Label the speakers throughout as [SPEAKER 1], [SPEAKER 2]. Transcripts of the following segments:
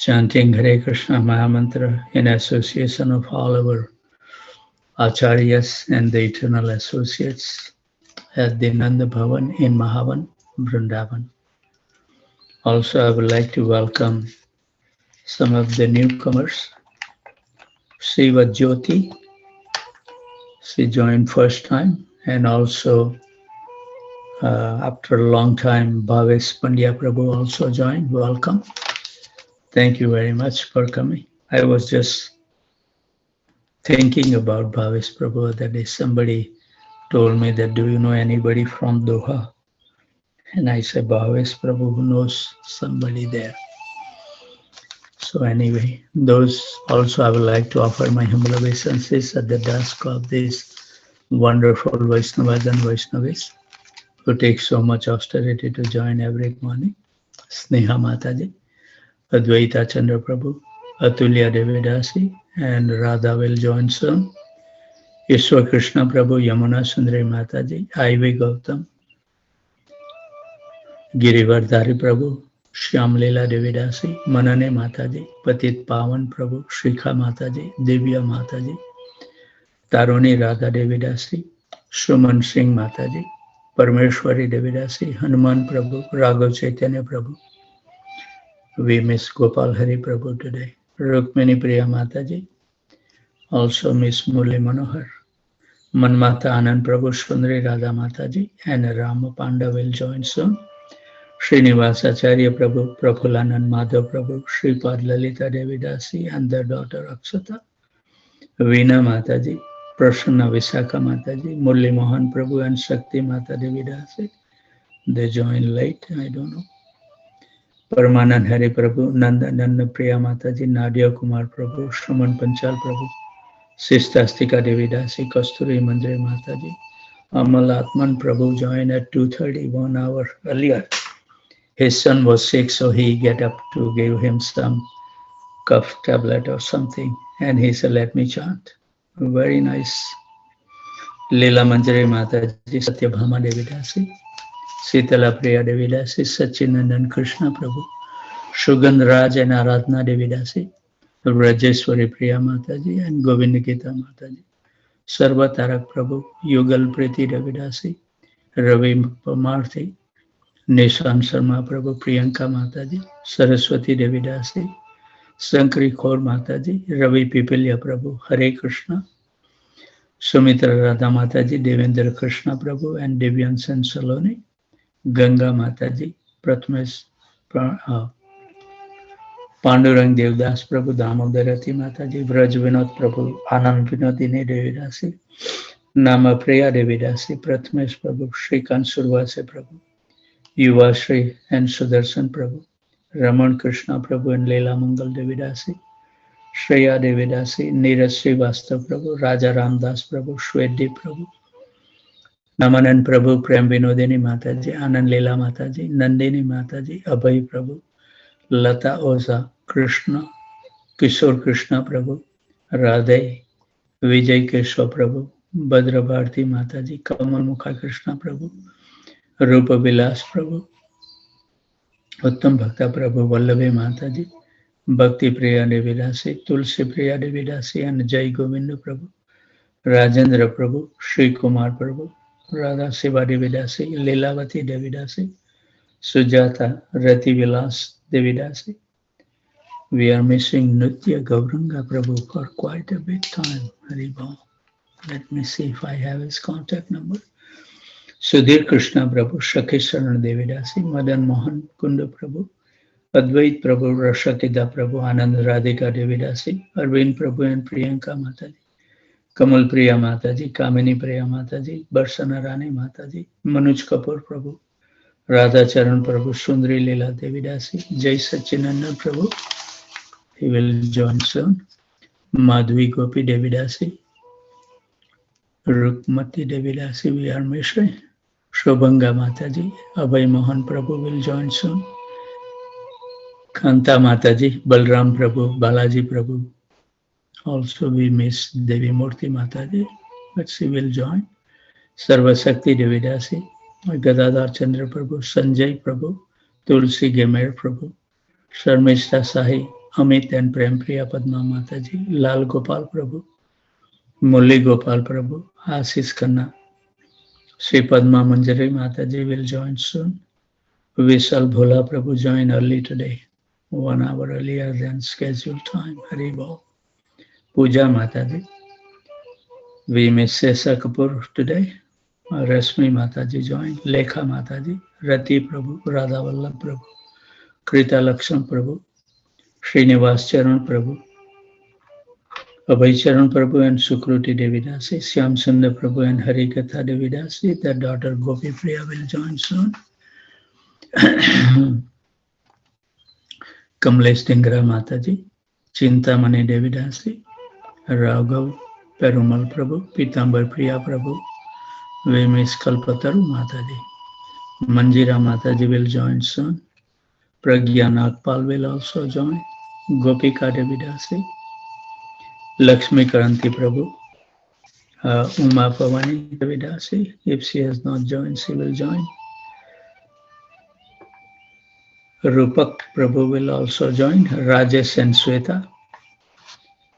[SPEAKER 1] chanting Hare Krishna Mahamantra in association of all our Acharyas and the eternal associates at the Nanda Bhavan in Mahavan, Vrindavan. Also, I would like to welcome some of the newcomers. Siva Jyoti, she joined first time, and also after a long time, Bhavesh Pandya Prabhu also joined. Welcome. Thank you very much for coming. I was just thinking about Bhavesh Prabhu that day. Somebody told me that, do you know anybody from Doha? And I said, Bhavesh Prabhu knows somebody there. So anyway, those also I would like to offer my humble obeisances at the dusk of these wonderful Vaishnavas and Vaishnavis who take so much austerity to join every morning. Sneha Mataji, Advaita Chandra Prabhu, Atulya Devidasi, and Radha will join soon. Ishwar Krishna Prabhu, Yamuna Sundari Mataji, Ivy Gautam, Girivardhari Prabhu, Shyam Leela Devidasi, Manane Mataji, Patit Pawan Prabhu, Shrikha Mataji, Divya Mataji, Taroni Radha Devidasi, Suman Singh Mataji, Parmeshwari Devidasi, Hanuman Prabhu, Raghav Chaitanya Prabhu. We miss Gopal Hari Prabhu today. Rukmini Priya Mataji, also Miss Murli Manohar. Manmata Anand Prabhu, Sundari Radha Mataji, and Rama Panda will join soon. Srinivas Acharya Prabhu, Prafulanand Madhav Prabhu, Sripad Lalita Devidasi, and their daughter Akshata. Veena Mataji, Prasanna Visakha Mataji, Murli Mohan Prabhu, and Shakti Mata Devidasi. They join late, I don't know. Paramanand Hari Prabhu, Nanda Priya Mataji, Nadia Kumar Prabhu, Shraman Panchal Prabhu, Sistastika Devidasi, Kasturi Mandre Mataji. Amal Atman Prabhu joined at 2:30, 1 hour earlier. His son was sick, so he get up to give him some cough tablet or something, and he said, let me chant. Very nice. Leela Manjari Mataji, Satyabhama Devidasi, Sitala Priya Devidasi, Sachinandan Krishna Prabhu, Shugand Raj and Aradhana Devidasi, Rajeshwari Priya Mataji, and Govindagita Mataji, Sarva Tarak Prabhu, Yugal Priti Devidasi, Ravi Pamarthi, Nishan Sharma Prabhu, Priyanka Mataji, Saraswati Devidasi, Sankari Kaur Mataji, Ravi Pipilya Prabhu, Hare Krishna, Sumitra Radha Mataji, Devendra Krishna Prabhu, and Devyansan Saloni, Ganga Mataji, Prathamesh Pandurang Devdas Prabhu, Damodarati Mataji, Vraj Vinod Prabhu, Anand Vinodini Devidasi, Nama Priya Devidasi, Prathamesh Prabhu, Shrikant Survase Prabhu, Yuva Shri and Sudarshan Prabhu, Raman Krishna Prabhu and Leela Mangal Devidasi, Shreya Devidasi, Neeraj Srivastav Prabhu, Raja Ramdas Prabhu, Shwedi Prabhu, Namanan Prabhu, Prem Vinodini Mataji, Anand Leela Mataji, Nandini Mataji, Abhay Prabhu, Lata Oza, Krishna, Kishore Krishna Prabhu, Radhe, Vijay Keshwa Prabhu, Bhadra Bharti Mataji, Kamal Mukha Krishna Prabhu, Rupa Vilas Prabhu, Uttam Bhakta Prabhu, Vallabhe Mataji, Bhakti Priya Devidasi, Tulsi Priya Devidasi, and Jai Govinda Prabhu, Rajendra Prabhu, Sri Kumar Prabhu, Radha Siva Devidasi, Lilavati Devidasi, Sujata Rati Vilas Devidasi. We are missing Nitya Gauranga Prabhu for quite a bit time. Haribol. Let me see if I have his contact number. Sudhir Krishna Prabhu, Shakesharan Devidasi, Madan Mohan Kunda Prabhu, Advait Prabhu, Rashakida Prabhu, Anand Radhika Devidasi, Arvind Prabhu and Priyanka Mataji, Kamal Priya Mataji, Kamini Priya Mataji, Barsana Rani Mataji, Manoj Kapoor Prabhu, Radha Charan Prabhu, Sundri Leela Devidasi, Jai Sachinandan Prabhu, he will join soon, Madhvi Gopi Devidasi, Rukmati Devidasi, we are missing. Shobhanga Mataji, Abhay Mohan Prabhu will join soon. Kanta Mataji, Balram Prabhu, Balaji Prabhu. Also we miss Devi Murti Mataji, but she will join. Sarvasakti Devidasi, Gadadhar Chandra Prabhu, Sanjay Prabhu, Tulsi Gemer Prabhu, Sharmishta Sahi, Amit and Prem Priya Padma Mata ji, Lal Gopal Prabhu, Murali Gopal Prabhu, Ashish Khanna, Sri Padma Manjari Mataji will join soon. Vishal Bhola Prabhu joined early today, 1 hour earlier than scheduled time. Hari Bol. Puja Mataji. We miss Sesa Kapoor today. Rashmi Mataji joined. Lekha Mataji. Rati Prabhu. Radha Vallabh Prabhu. Krita Lakshman Prabhu. Srinivas Charan Prabhu. Abhay Charan Prabhu and Sukruti Devidasi, Shyam Sundar Prabhu and Harikatha Devidasi. Their daughter Gopi Priya will join soon. Kamlesh Dingra Mataji, Chintamani Devidasi, Raghav Perumal Prabhu, Pitambar Priya Prabhu, we miss Kalpataru Mataji. Manjira Mataji will join soon. Pragya Nagpal will also join. Gopika Devidasi, Lakshmi Karanti Prabhu, Uma Pavani Devidasi. If she has not joined, she will join. Rupak Prabhu will also join. Rajesh and Sweta.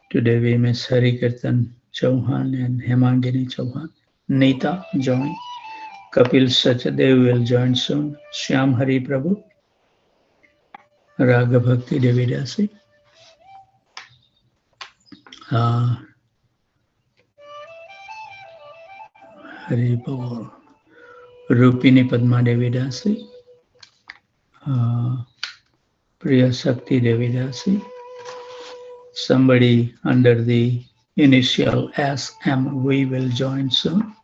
[SPEAKER 1] Today we miss Hari Kirtan Chauhan and Hemangini Chauhan. Neeta join. Kapil Sachadev will join soon. Shyam Hari Prabhu. Raga Bhakti Devidasi. Hari Bol. Rupini Padma Devidasi. Priya Shakti Devidasi. Somebody under the initial SMV will join soon.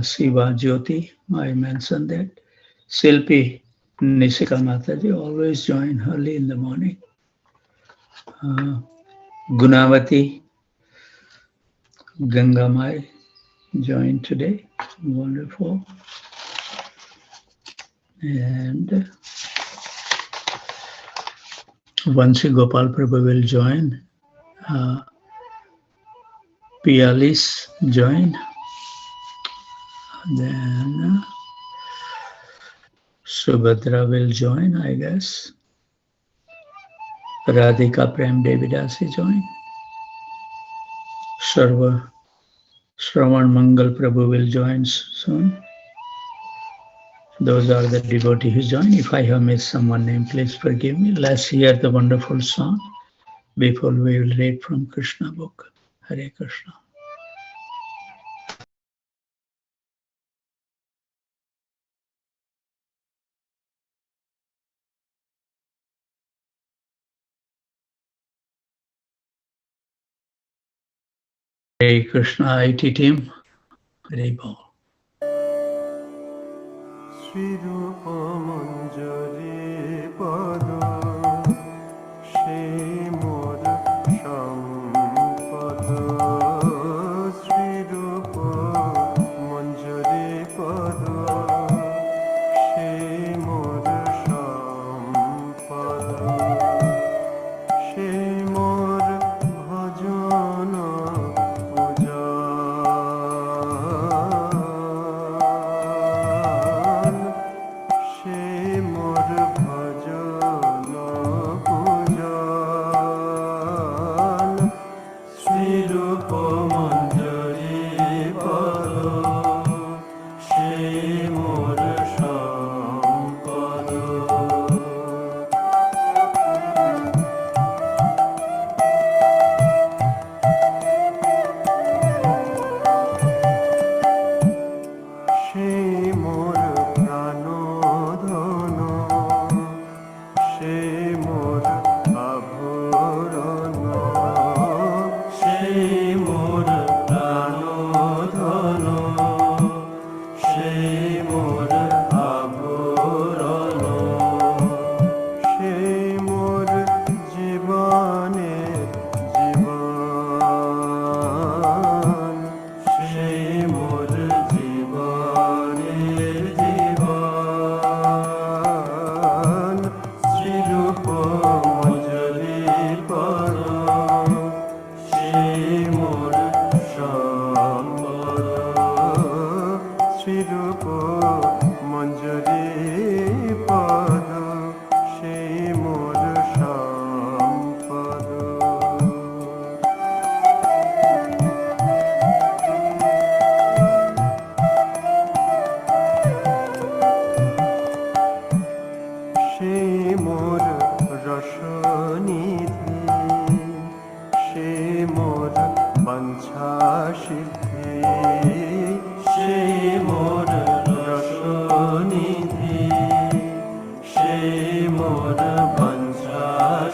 [SPEAKER 1] Siva Jyoti, I mentioned that. Silpi Nisika Mataji always join early in the morning. Gunavati Gangamai joined today. Wonderful. And Vansi Gopal Prabhu will join. Pialis join. Then Subhadra will join, I guess. Radhika Prem Devidasi join. Shravan Mangal Prabhu will join soon. Those are the devotees who join. If I have missed someone name, please forgive me. Let's hear the wonderful song before we will read from Krishna book. Hare Krishna. Hare Krishna IT team. Hare Bol.
[SPEAKER 2] Manjari Pada, Shri Murasha. মোর রসনিধি, সে মোর বাঞ্ছা সিদ্ধি, সে মোর রসনিধি, সে মোর বাঞ্ছা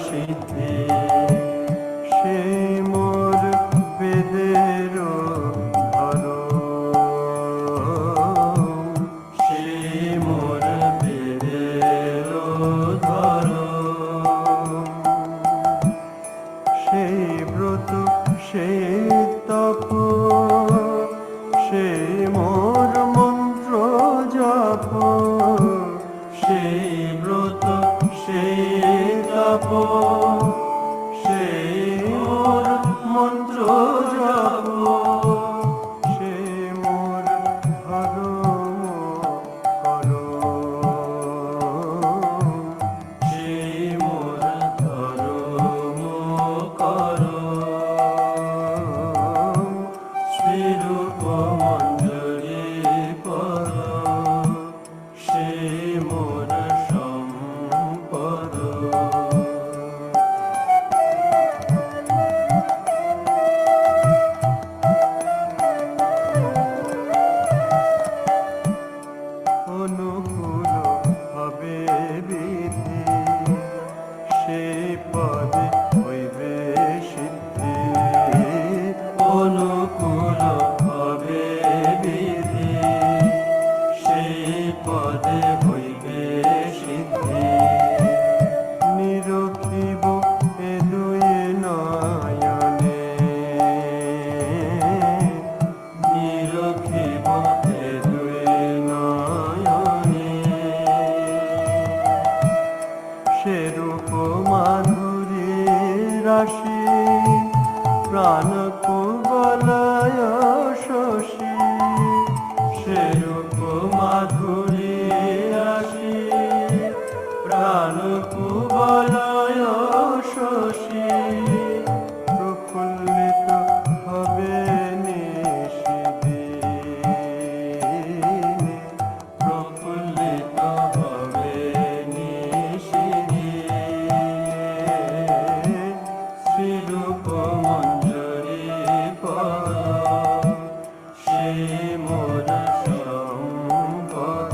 [SPEAKER 2] সিদ্ধি, সে মোর বেদের ধরম, সে মোর বেদের ধরম, সেই ব্রত সেই তপ, সেই মোর মন্ত্র জপ, সেই ব্রত সেই তপ, সেই মোর মন্ত্র জপ, সেই মোর ধরম করম, সেই মোর ধরম করম, শ্রীরূপ মঞ্জরি পদ, সেই মোর সম্পদ। অনুকূল হবে বিধি, সেই পদে হইবে সিদ্ধি, অনুকূল হবে বিধি, সেই পদে হইবে সিদ্ধি, নিরখিব এ দুই নয়নে, নিরখিব এ দুই নয়নে, সেরূপ মাধুরী রাশি, প্রাণ কুবলয় শশী, সেরূপ মাধুরী রাশি, প্রাণ কুবলয় শশী, প্রফুল্লিত হবে নিশিদিনে, প্রফুল্লিত হবে নিশিদিনে, শ্রীরূপ মঞ্জরি পদ, সেই মোর সম্পদ।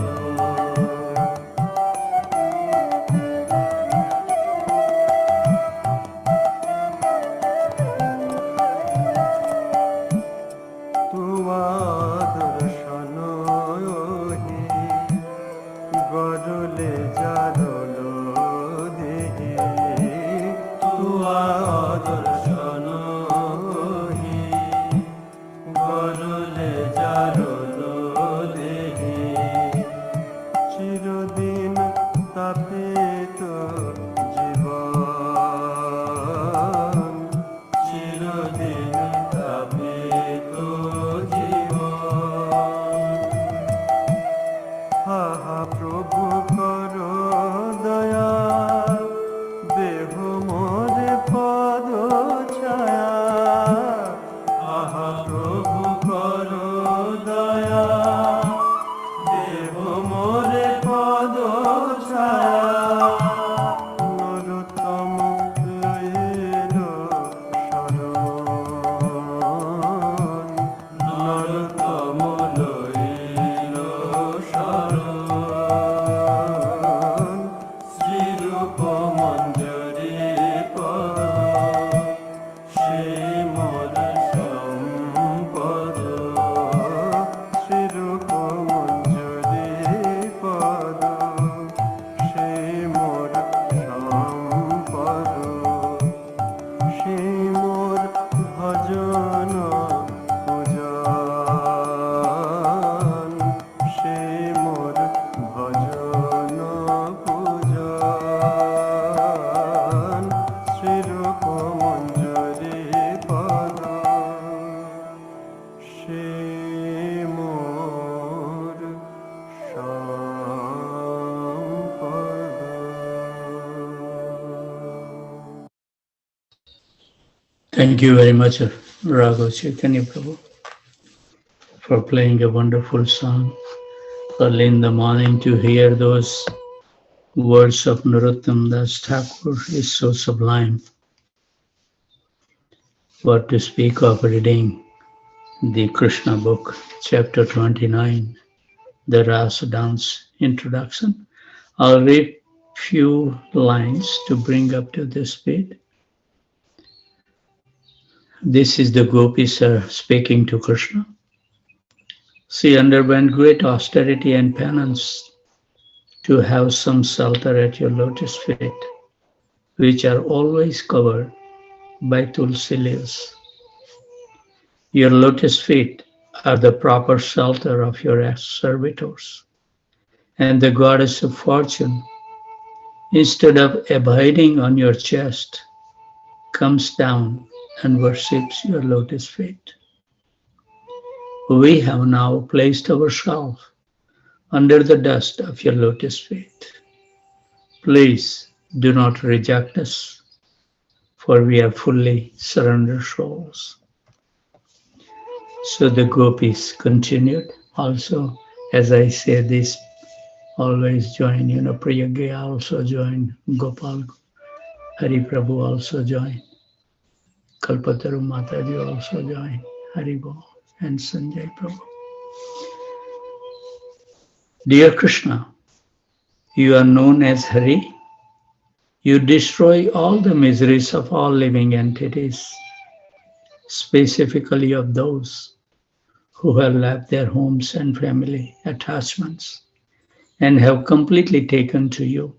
[SPEAKER 2] তুয়া দর্শন হি, গরলে জারল দেহি, তুয়া দর্শন হি, গরলে জারল দেহি, চিরদিন তাপিত জীবন, চিরদিন তাপিত জীবন, হাহা প্রভু কর দয়া, দেহ মোরে পদ ছায়া, আহা প্রভু কর দয়া, দেহ মোরে পদ ছায়া, নরোত্তম লইল শরণ, নরোত্তম লইল শরণ, শ্রীরূপ মঞ্জরি পদ, সেই মোর সম্পদ, শ্রীরূপ মঞ্জরি পদ, সেই মোর সম্পদ, সেই মোর ভজন পূজন, সেই মোর ভজন পূজন, শ্রীরূপ মঞ্জরি পদ, সেই মোর সম্পদ।
[SPEAKER 1] Thank you very much, Raghav Chaitanya Prabhu, for playing a wonderful song early in the morning to hear those Words of Narottam Das Thakur is so sublime. What to speak of reading the Krishna book, chapter 29, the Rasa Dance introduction. I'll read few lines to bring up to the speed. This is the gopis speaking to Krishna. She underwent great austerity and penance to have some shelter at your lotus feet, which are always covered by tulsi leaves. Your lotus feet are the proper shelter of your servitors, and the goddess of fortune, instead of abiding on your chest, comes down and worships your lotus feet. We have now placed ourselves under the dust of your lotus feet. Please do not reject us, for we are fully surrendered souls. So the gopis continued. Also, as I say this, always join, Priyagya also join, Gopal Hari Prabhu also join, Kalpataru Mataji also join, Haribo and Sanjay Prabhu. Dear Krishna, you are known as Hari. You destroy all the miseries of all living entities, specifically of those who have left their homes and family attachments and have completely taken to you.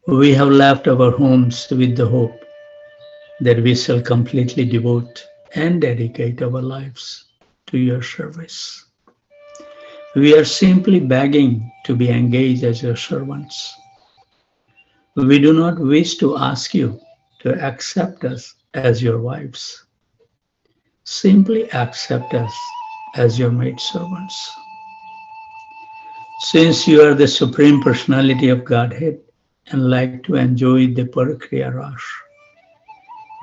[SPEAKER 1] We have left our homes with the hope that we shall completely devote and dedicate our lives to your service. We are simply begging to be engaged as your servants. We do not wish to ask you to accept us as your wives. Simply accept us as your maidservants. Since you are the Supreme Personality of Godhead and like to enjoy the Parakriya Ras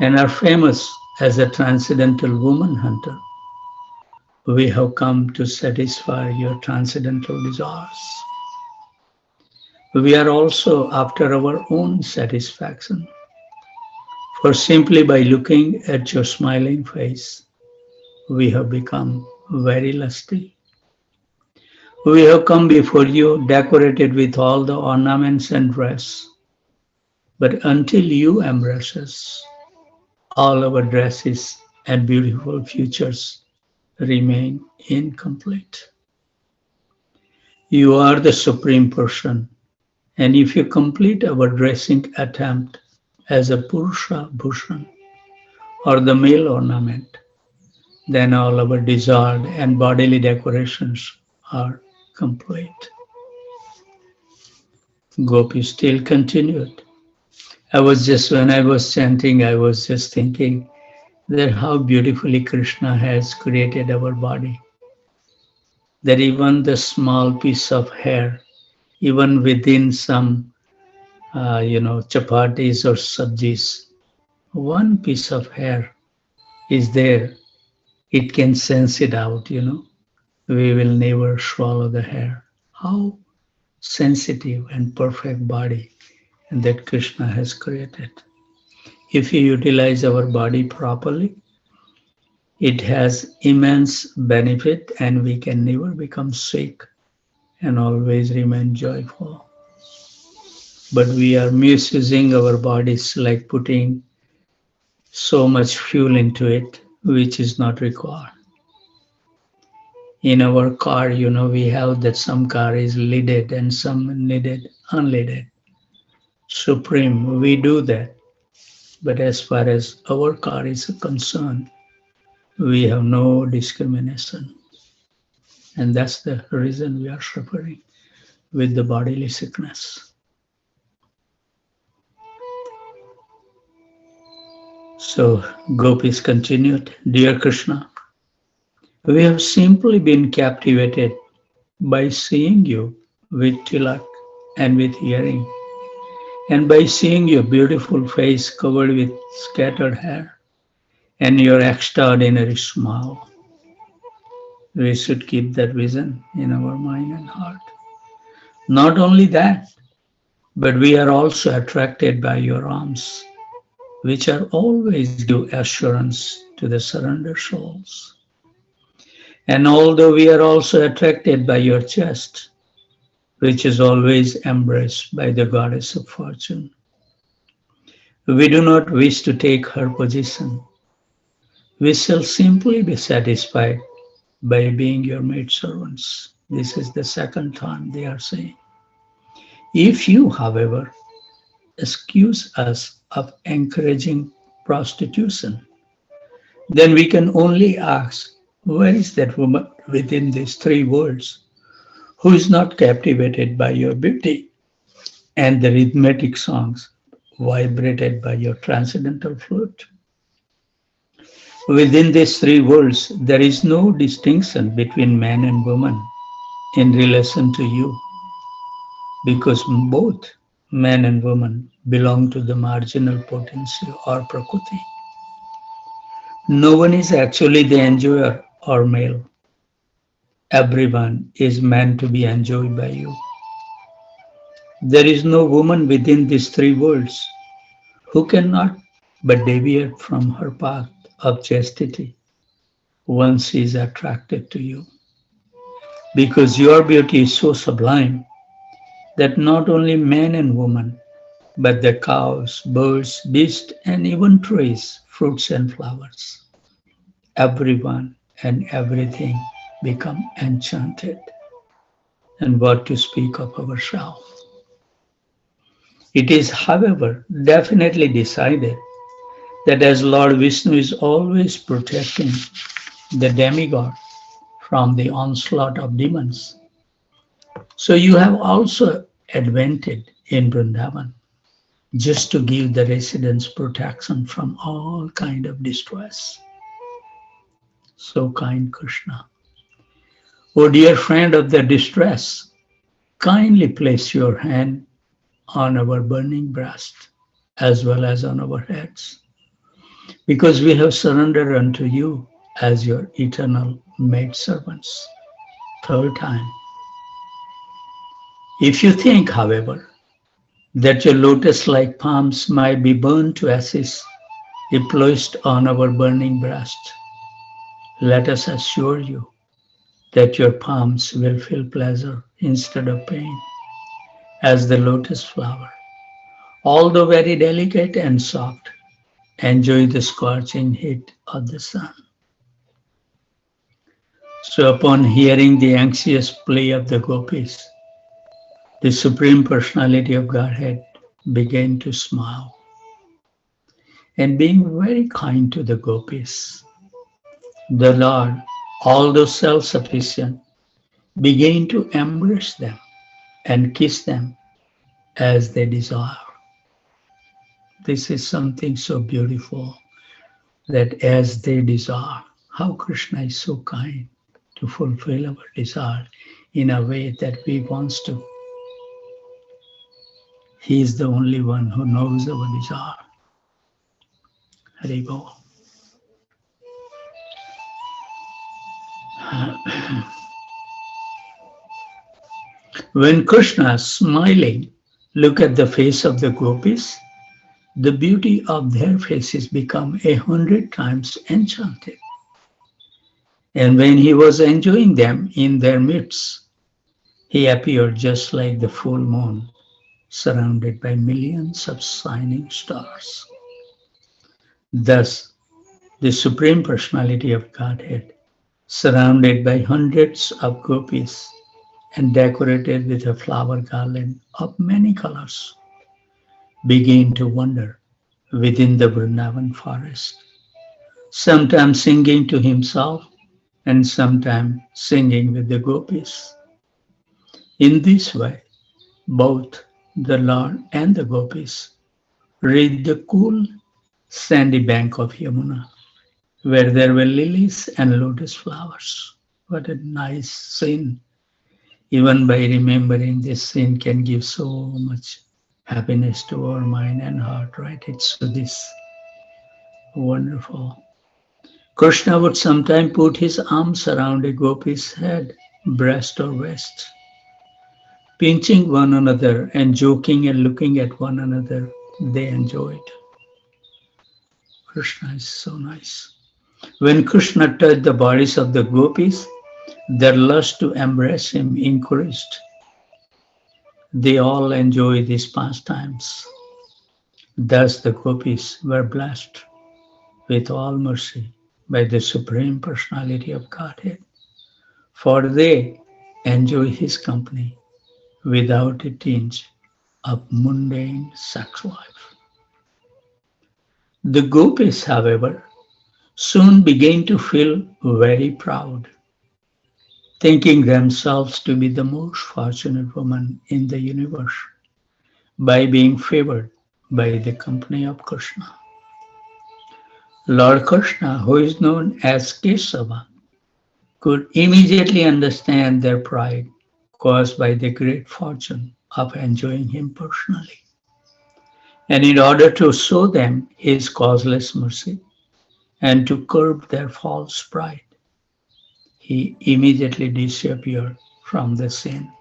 [SPEAKER 1] and are famous as a transcendental woman hunter, we have come to satisfy your transcendental desires. We are also after our own satisfaction, for simply by looking at your smiling face, we have become very lusty. We have come before you decorated with all the ornaments and dress, but until you embrace us, all our dresses and beautiful futures remain incomplete. You are the Supreme Person, and if you complete our dressing attempt as a Purusha Bhushan or the male ornament, then all our desired and bodily decorations are complete. Gopi still continued. When I was chanting, I was just thinking that how beautifully Krishna has created our body. That even the small piece of hair, even within some, chapatis or sabjis, one piece of hair is there. It can sense it out, We will never swallow the hair. How sensitive and perfect body that Krishna has created. If we utilize our body properly, it has immense benefit and we can never become sick and always remain joyful. But we are misusing our bodies, like putting so much fuel into it, which is not required. In our car, we have that some car is lidded and some needed unleaded. Supreme, we do that. But as far as our car is concerned, we have no discrimination. And that's the reason we are suffering with the bodily sickness. So Gopis continued, Dear Krishna, we have simply been captivated by seeing you with tilak and with hearing, and by seeing your beautiful face covered with scattered hair and your extraordinary smile. We should keep that vision in our mind and heart. Not only that, but we are also attracted by your arms, which are always give assurance to the surrender souls. And although we are also attracted by your chest, which is always embraced by the goddess of fortune, we do not wish to take her position. We shall simply be satisfied by being your maidservants. This is the second time they are saying. If you, however, accuse us of encouraging prostitution, then we can only ask, where is that woman within these three worlds who is not captivated by your beauty and the rhythmic songs vibrated by your transcendental flute? Within these three worlds, there is no distinction between man and woman in relation to you, because both man and woman belong to the marginal potency or prakriti. No one is actually the enjoyer or male. Everyone is meant to be enjoyed by you. There is no woman within these three worlds who cannot but deviate from her path of chastity once she is attracted to you. Because your beauty is so sublime that not only man and woman, but the cows, birds, beasts, and even trees, fruits, and flowers, everyone and everything become enchanted. And what to speak of ourselves? It is, however, definitely decided that as Lord Vishnu is always protecting the demigod from the onslaught of demons, so you have also advented in Vrindavan just to give the residents protection from all kind of distress. So kind Krishna. O dear friend of the distress, kindly place your hand on our burning breast as well as on our heads, because we have surrendered unto you as your eternal maidservants. Third time. If you think, however, that your lotus-like palms might be burned to ashes if placed on our burning breast, let us assure you that your palms will feel pleasure instead of pain, as the lotus flower, although very delicate and soft, enjoy the scorching heat of the sun. So upon hearing the anxious plea of the gopis, the Supreme Personality of Godhead began to smile, and being very kind to the gopis, the Lord, although self-sufficient, began to embrace them and kiss them as they desire. This is something so beautiful, that as they desire, how Krishna is so kind to fulfill our desire in a way that we want to. He is the only one who knows our desire. Hari Bol. When Krishna, smiling, look at the face of the gopis, the beauty of their faces become 100 times enchanted. And when he was enjoying them in their midst, he appeared just like the full moon, surrounded by millions of shining stars. Thus, the Supreme Personality of Godhead, surrounded by hundreds of gopis and decorated with a flower garland of many colors, began to wander within the Vrindavan forest, sometimes singing to himself and sometimes singing with the gopis. In this way, both the Lord and the gopis reached the cool, sandy bank of Yamuna, where there were lilies and lotus flowers. What a nice scene. Even by remembering this scene can give so much happiness to our mind and heart, right? It's so this wonderful. Krishna would sometimes put his arms around a gopi's head, breast or waist, pinching one another and joking and looking at one another. They enjoyed. Krishna is so nice. When Krishna touched the bodies of the gopis, their lust to embrace him increased. They all enjoy these pastimes. Thus the gopis were blessed with all mercy by the Supreme Personality of Godhead, for they enjoy his company without a tinge of mundane sex life. The gopis, however, soon began to feel very proud, thinking themselves to be the most fortunate woman in the universe by being favored by the company of Krishna. Lord Krishna, who is known as Kesava, could immediately understand their pride caused by the great fortune of enjoying him personally. And in order to show them his causeless mercy and to curb their false pride, he immediately disappeared from the scene,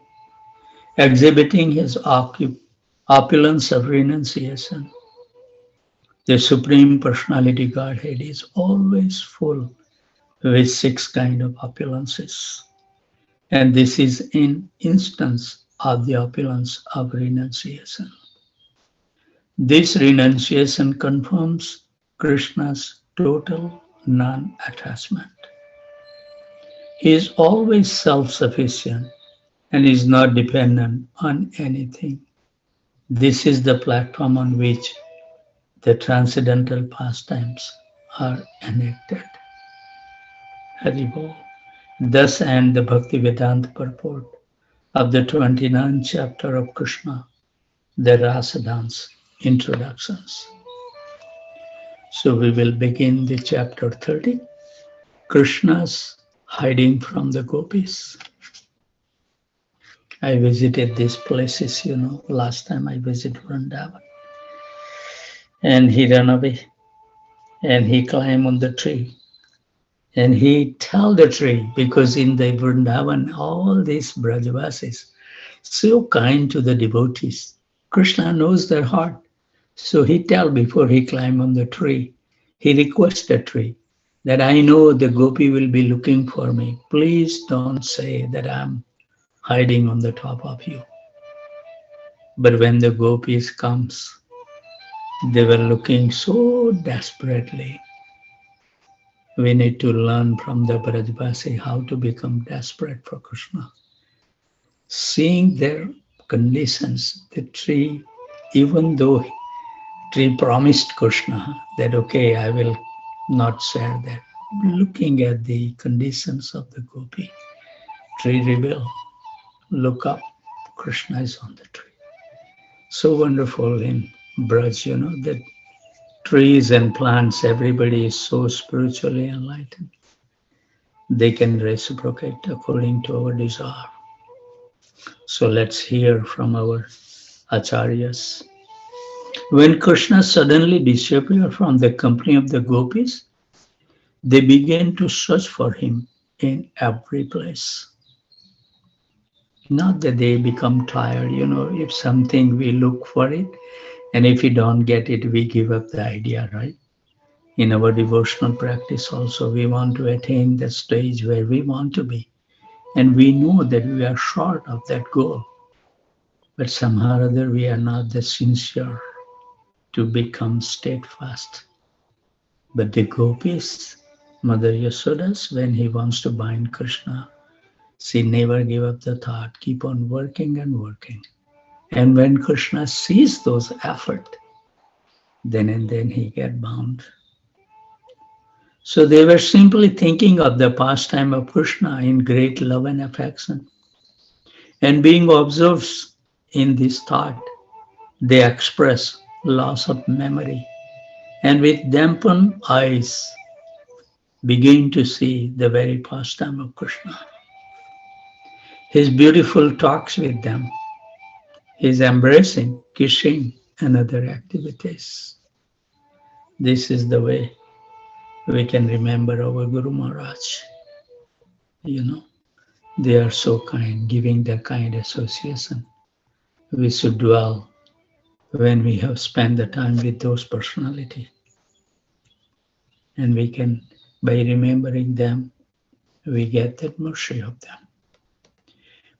[SPEAKER 1] exhibiting his opulence of renunciation. The Supreme Personality Godhead is always full with six kinds of opulences. And this is an instance of the opulence of renunciation. This renunciation confirms Krishna's total non-attachment. He is always self-sufficient and is not dependent on anything. This is the platform on which the transcendental pastimes are enacted. Haribol. Thus end the Bhaktivedanta purport of the 29th chapter of Krishna, the Rasa Dance introductions. So we will begin the chapter 30, Krishna's hiding from the gopis. I visited these places, last time I visited Vrindavan. And he ran away and he climbed on the tree. And he tell the tree, because in the Vrindavan, all these Brajavasis, so kind to the devotees. Krishna knows their heart. So he tell before he climb on the tree, he requests the tree that I know the gopi will be looking for me. Please don't say that I'm hiding on the top of you. But when the gopis comes, they were looking so desperately. We need to learn from the Brajvasi how to become desperate for Krishna. Seeing their conditions, the tree, even though tree promised Krishna that, okay, I will not share that. Looking at the conditions of the gopi, tree rebel, look up, Krishna is on the tree. So wonderful in Braj, that trees and plants, everybody is so spiritually enlightened. They can reciprocate according to our desire. So let's hear from our acharyas. When Krishna suddenly disappeared from the company of the gopis, they began to search for him in every place. Not that they become tired, if something we look for it, and if we don't get it, we give up the idea, right? In our devotional practice also, we want to attain the stage where we want to be. And we know that we are short of that goal. But somehow or other, we are not that sincere to become steadfast. But the gopis, Mother Yasodas, when he wants to bind Krishna, she never give up the thought, keep on working and working. And when Krishna sees those efforts, then and then he get bound. So they were simply thinking of the pastime of Krishna in great love and affection. And being observed in this thought, they express loss of memory. And with dampened eyes, begin to see the very pastime of Krishna. His beautiful talks with them, his embracing, kissing, and other activities. This is the way we can remember our Guru Maharaj. They are so kind, giving their kind association. We should dwell when we have spent the time with those personalities. And we can, by remembering them, we get that mercy of them.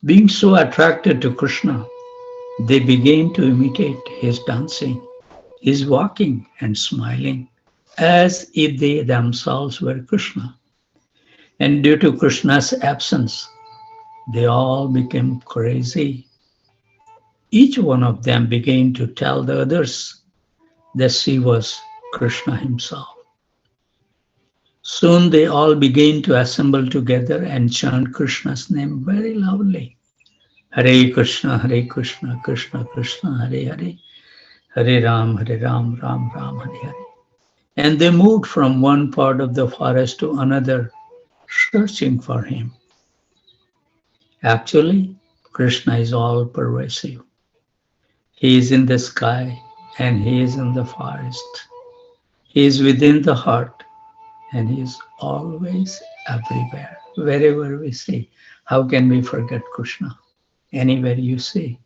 [SPEAKER 1] Being so attracted to Krishna, they begin to imitate his dancing, his walking and smiling, as if they themselves were Krishna. And due to Krishna's absence, they all became crazy. Each one of them began to tell the others that she was Krishna himself. Soon they all began to assemble together and chant Krishna's name very loudly. Hare Krishna, Krishna Krishna, Hare Hare, Hare Ram, Ram Ram, Hare Hare. And they moved from one part of the forest to another, searching for him. Actually, Krishna is all pervasive. He is in the sky and he is in the forest. He is within the heart and he is always everywhere. Wherever we see, how can we forget Krishna? Anywhere you see,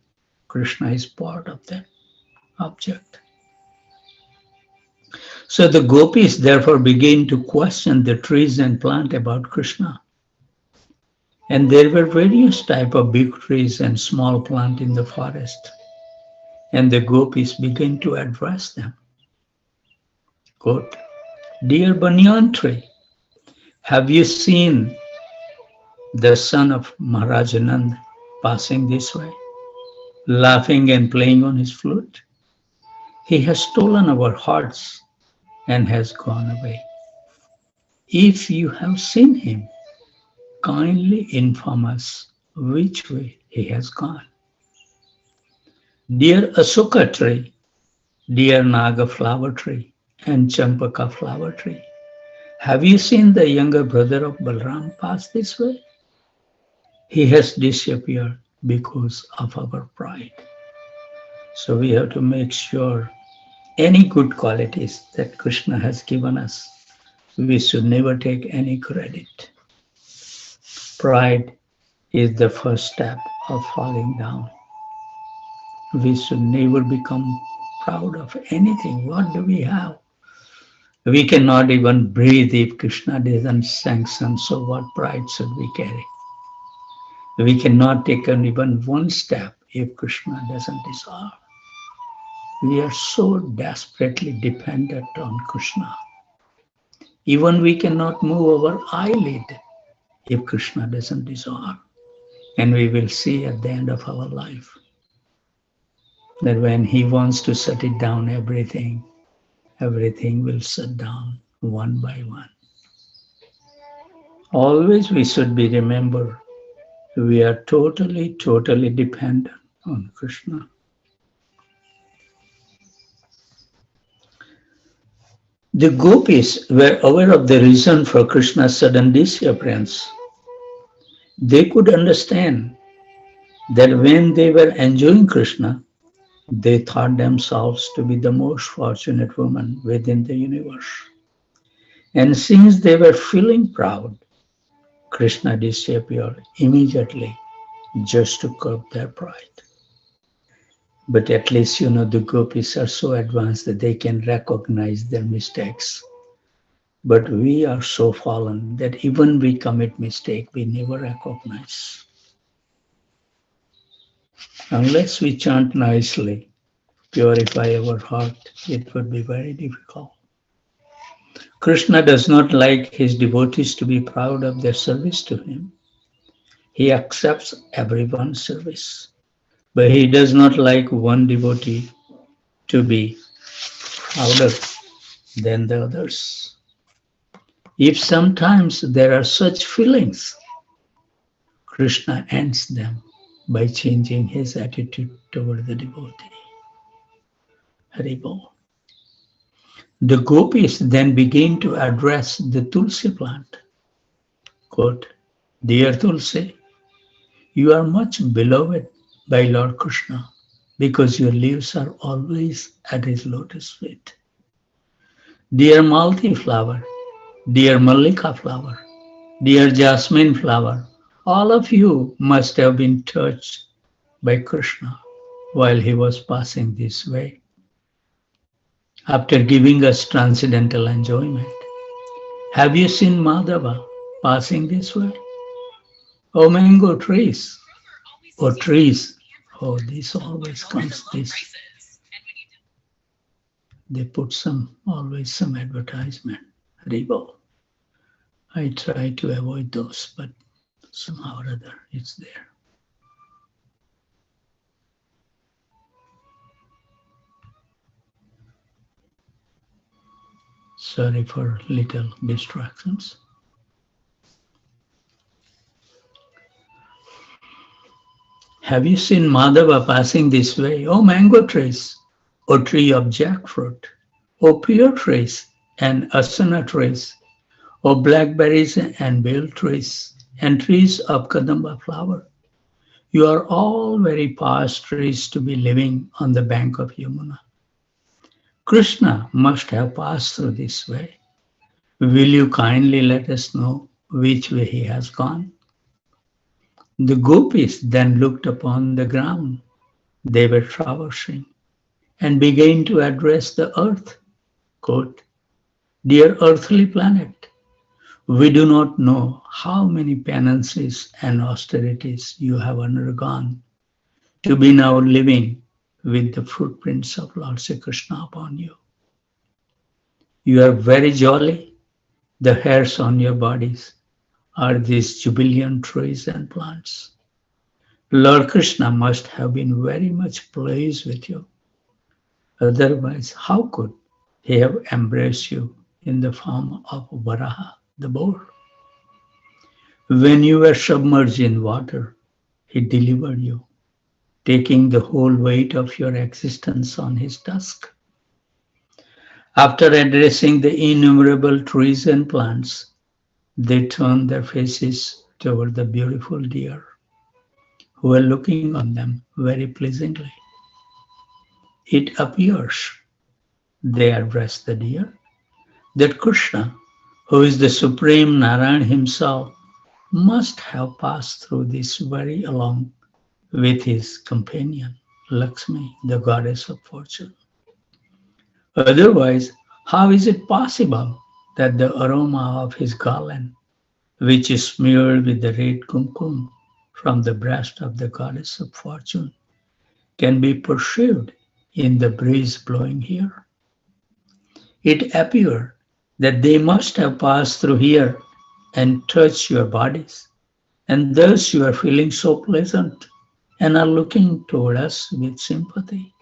[SPEAKER 1] Krishna is part of that object. So the gopis therefore begin to question the trees and plant about Krishna. And there were various types of big trees and small plant in the forest. And the gopis began to address them. Quote, "Dear banyan tree, have you seen the son of Maharaj Anand passing this way, laughing and playing on his flute? He has stolen our hearts and has gone away. If you have seen him, kindly inform us which way he has gone. Dear Asoka tree, dear Naga flower tree, and Champaka flower tree, have you seen the younger brother of Balram pass this way? He has disappeared because of our pride." So we have to make sure any good qualities that Krishna has given us, we should never take any credit. Pride is the first step of falling down. We should never become proud of anything. What do we have? We cannot even breathe if Krishna doesn't sanction, so what pride should we carry? We cannot take even one step if Krishna doesn't desire. We are so desperately dependent on Krishna. Even we cannot move our eyelid if Krishna doesn't desire. And we will see at the end of our life that when he wants to shut it down, everything will shut down one by one. Always we should be remember, we are totally dependent on Krishna. The gopis were aware of the reason for Krishna's sudden disappearance. They could understand that when they were enjoying Krishna, they thought themselves to be the most fortunate woman within the universe. And since they were feeling proud, Krishna disappeared immediately just to curb their pride. But at least, the gopis are so advanced that they can recognize their mistakes. But we are so fallen that even we commit mistake, we never recognize. Unless we chant nicely, purify our heart, it would be very difficult. Krishna does not like his devotees to be proud of their service to him. He accepts everyone's service. But he does not like one devotee to be prouder than the others. If sometimes there are such feelings, Krishna ends them by changing his attitude toward the devotee. Haribol. The gopis then begin to address the Tulsi plant. Quote, "Dear Tulsi, you are much beloved by Lord Krishna because your leaves are always at his lotus feet. Dear Malti flower, dear Mallika flower, dear Jasmine flower, All of you must have been touched by Krishna while he was passing this way, after giving us transcendental enjoyment. Have you seen Madhava passing this way? Oh, mango trees, or trees. Oh, this always comes this. They put always some advertisement. Haribo. I try to avoid those, but somehow or other it's there. Sorry for little distractions. Have you seen Madhava passing this way? Oh, mango trees, or tree of jackfruit, or pear trees and asana trees, or blackberries and bale trees, and trees of kadamba flower. You are all very past trees to be living on the bank of Yamuna. Krishna must have passed through this way. Will you kindly let us know which way he has gone? The gopis then looked upon the ground they were traversing and began to address the earth. Quote, Dear earthly planet, we do not know how many penances and austerities you have undergone to be now living with the footprints of Lord Sri Krishna upon you. You are very jolly. The hairs on your bodies are these jubilant trees and plants. Lord Krishna must have been very much pleased with you. Otherwise, how could he have embraced you in the form of Varaha, the boar? When you were submerged in water, he delivered you, taking the whole weight of your existence on his tusk. After addressing the innumerable trees and plants, they turned their faces toward the beautiful deer, who were looking on them very pleasantly. It appears, they addressed the deer, that Krishna, who is the supreme Narayan himself, must have passed through this very along with his companion, Lakshmi, the goddess of fortune. Otherwise, how is it possible that the aroma of his garland, which is smeared with the red kumkum from the breast of the goddess of fortune, can be perceived in the breeze blowing here? It appeared that they must have passed through here and touched your bodies, and thus you are feeling so pleasant and are looking toward us with sympathy.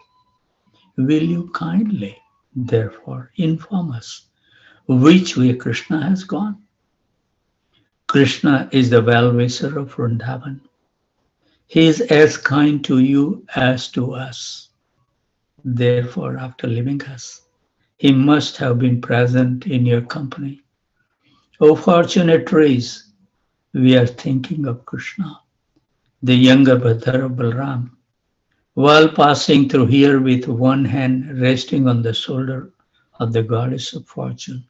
[SPEAKER 1] Will you kindly, therefore, inform us which way Krishna has gone? Krishna is the well-wisher of Vrindavan. He is as kind to you as to us. Therefore, after leaving us, he must have been present in your company. O fortunate race, we are thinking of Krishna, the younger brother of Balram, while passing through here with one hand resting on the shoulder of the goddess of fortune,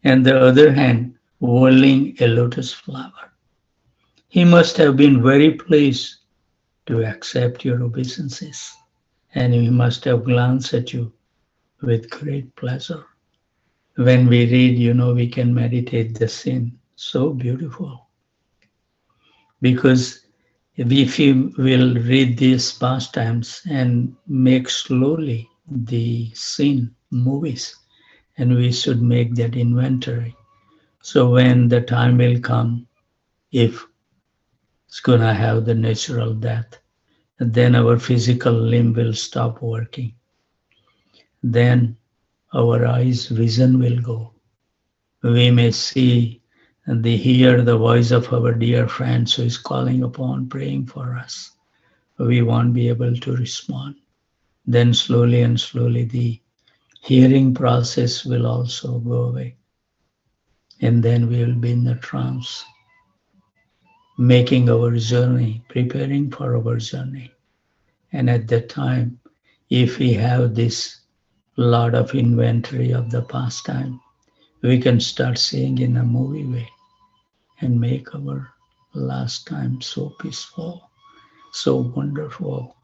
[SPEAKER 1] and the other hand whirling a lotus flower. He must have been very pleased to accept your obeisances, and he must have glanced at you with great pleasure. When we read, we can meditate the scene. So beautiful. Because if we will read these pastimes and make slowly the scene movies, and we should make that inventory. So when the time will come, if it's gonna have the natural death, then our physical limb will stop working. Then our eyes' vision will go. We may see and hear the voice of our dear friends who is calling upon, praying for us. We won't be able to respond. Then slowly and slowly the hearing process will also go away. And then we will be in the trance, making our journey, preparing for our journey. And at that time, if we have this lot of inventory of the pastime, we can start seeing in a movie way and make our last time so peaceful, so wonderful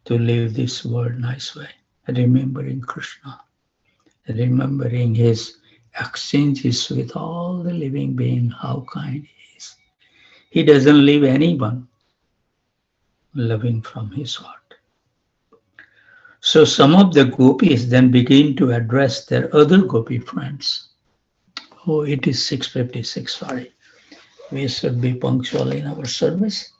[SPEAKER 1] to live this world nice way, remembering Krishna, remembering his exchanges with all the living beings, how kind he is. He doesn't leave anyone loving from his heart. So some of the gopis then begin to address their other gopi friends. Oh, it is 6:56, sorry. We should be punctual in our service.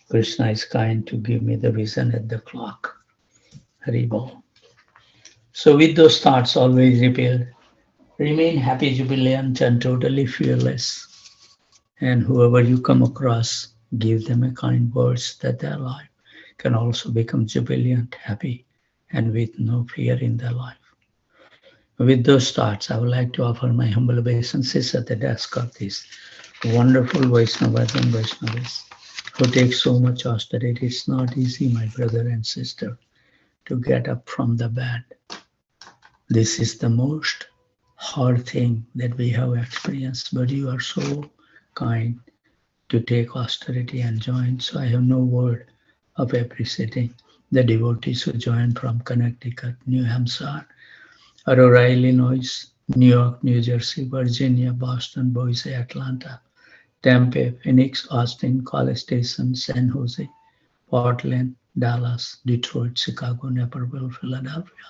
[SPEAKER 1] Krishna is kind to give me the vision at the clock. Haribol. So with those thoughts always repealed, remain happy, jubilant, and totally fearless. And whoever you come across, give them a kind words that their life can also become jubilant, happy, and with no fear in their life. With those thoughts, I would like to offer my humble obeisances at the desk of these wonderful Vaishnavas and Vaishnavis who take so much austerity. It's not easy, my brother and sister, to get up from the bed. This is the most hard thing that we have experienced, but you are so kind to take austerity and join. So I have no word of appreciating the devotees who joined from Connecticut, New Hampshire, Aurora, Illinois, New York, New Jersey, Virginia, Boston, Boise, Atlanta, Tampa, Phoenix, Austin, College Station, San Jose, Portland, Dallas, Detroit, Chicago, Naperville, Philadelphia,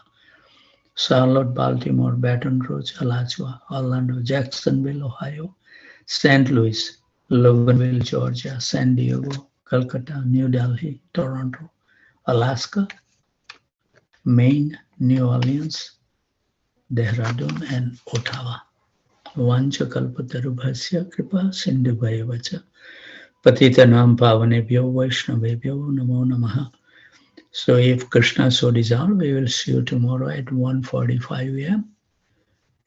[SPEAKER 1] Charlotte, Baltimore, Baton Rouge, Alachua, Orlando, Jacksonville, Ohio, St. Louis, Loganville, Georgia, San Diego, Calcutta, New Delhi, Toronto, Alaska, Maine, New Orleans, Dehradun, and Ottawa. Vanchakalpatarubhasya kripa sindhubhaya cha patitanam pavanebhyo vaishnavebhyo namo namaha. So if Krishna so desire, we will see you tomorrow at 1:45 a.m.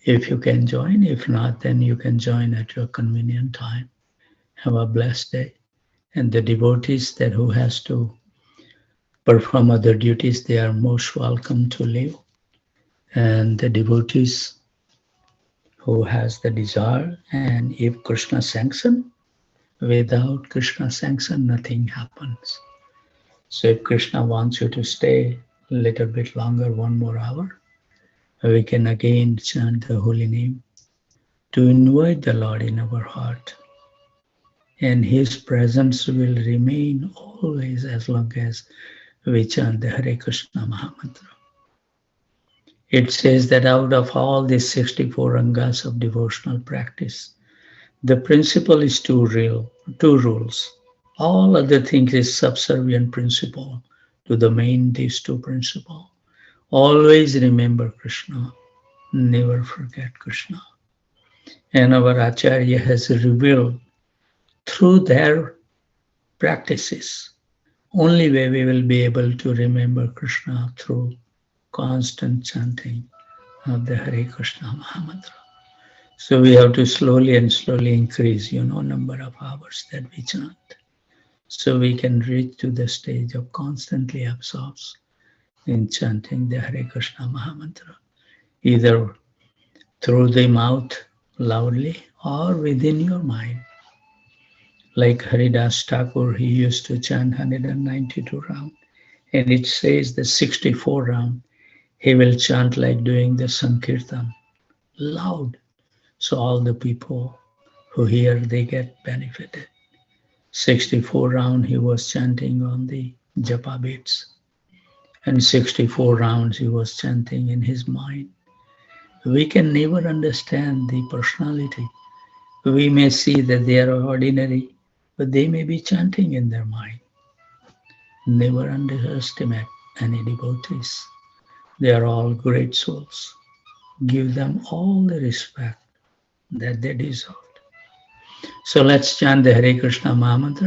[SPEAKER 1] If you can join, if not, then you can join at your convenient time. Have a blessed day. And the devotees that who has to perform other duties, they are most welcome to leave. And the devotees who has the desire, and if Krishna sanction, without Krishna sanction, nothing happens. So if Krishna wants you to stay a little bit longer, 1 more hour, we can again chant the holy name to invite the Lord in our heart. And his presence will remain always as long as we chant the Hare Krishna Mahamantra. It says that out of all these 64 rangas of devotional practice, the principle is two rules. All other things is subservient principle to the main these two principles. Always remember Krishna, never forget Krishna. And our Acharya has revealed through their practices, only way we will be able to remember Krishna through constant chanting of the Hare Krishna Mahamantra. So we have to slowly and slowly increase, number of hours that we chant. So we can reach to the stage of constantly absorbed in chanting the Hare Krishna Mahamantra, either through the mouth loudly or within your mind. Like Haridas Thakur, he used to chant 192 rounds, and it says the 64 round, he will chant like doing the Sankirtan, loud. So all the people who hear, they get benefited. 64 round, he was chanting on the Japa beats. And 64 rounds, he was chanting in his mind. We can never understand the personality. We may see that they are ordinary, but they may be chanting in their mind. Never underestimate any devotees. They are all great souls. Give them all the respect that they deserve. So let's chant the Hare Krishna Mahamantra.